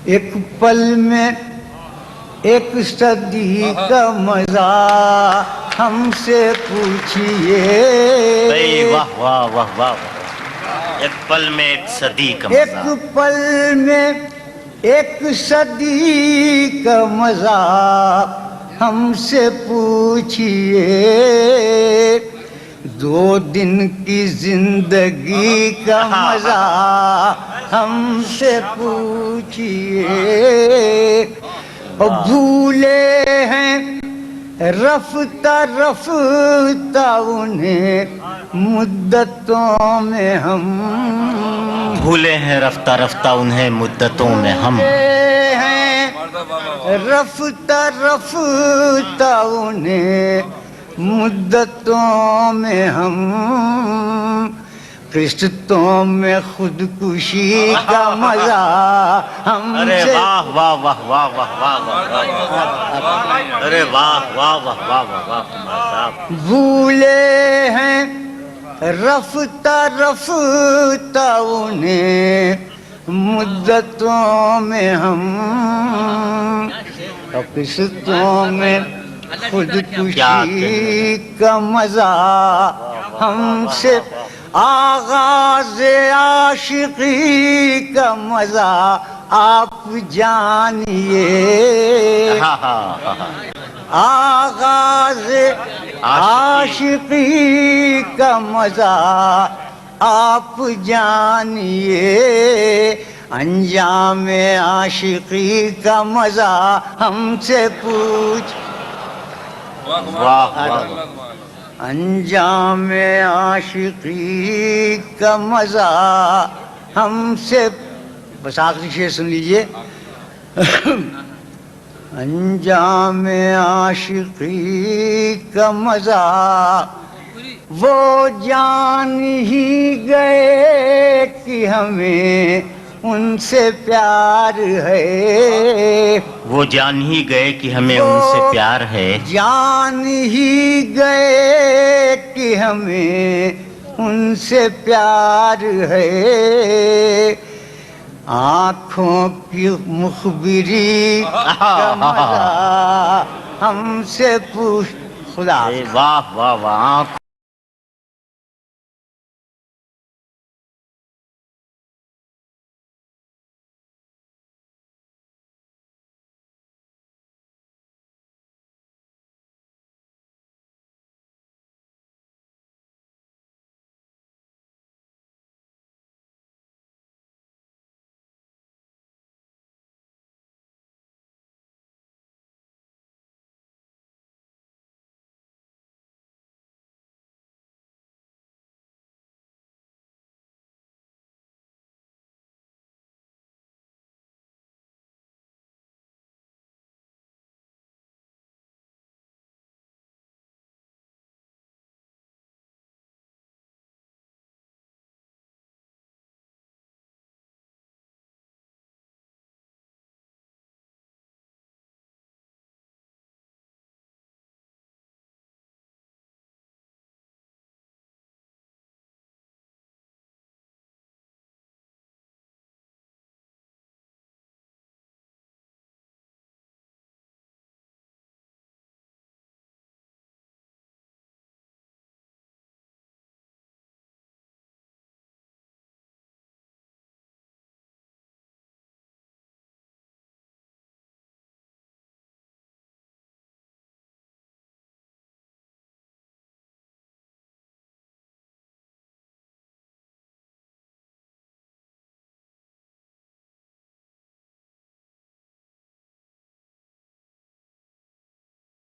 ایک پل میں ایک صدی کا مزہ ہم سے پوچھئے. واہ واہ واہ واہ. ایک پل میں ایک صدی کا مزہ. ایک پل میں ایک صدی کا مزہ ہم سے پوچھئے. 2 دن کی زندگی کا مزہ ہم سے پوچھئے. بھولے ہیں رفتہ رفتہ انہیں مدتوں میں ہم. بھولے ہیں رفتہ رفتہ انہیں مدتوں میں ہم. بھولے ہیں رفتہ رفتہ انہیں مدتوں میں ہم. قسطوں میں خودکشی کا مزہ ہم سے. ارے واہ واہ واہ واہ واہ واہ. ارے واہ واہ واہ واہ واہ واہ. بھولے ہیں رفتہ رفتہ انہیں مدتوں میں ہم. قسطوں میں خودکشی کا مزہ ہم سے. آغاز عاشقی کا مزہ آپ جانیے. آغاز عاشقی کا مزہ آپ جانیے. انجام عاشقی کا مزہ ہم سے پوچھ. انجام عاشقی کا مزہ ہم سے. بس آخری شعر سن لیجئے. انجام عاشقی کا مزہ وہ جان ہی گئے کہ ہمیں ان سے پیار ہے. وہ جان ہی گئے کہ ہمیں ان سے پیار ہے. جان ہی گئے کہ ہمیں ان سے پیار ہے. آنکھوں کی مخبری کا مزہ ہم سے پوچھ. خدا. واہ واہ واہ.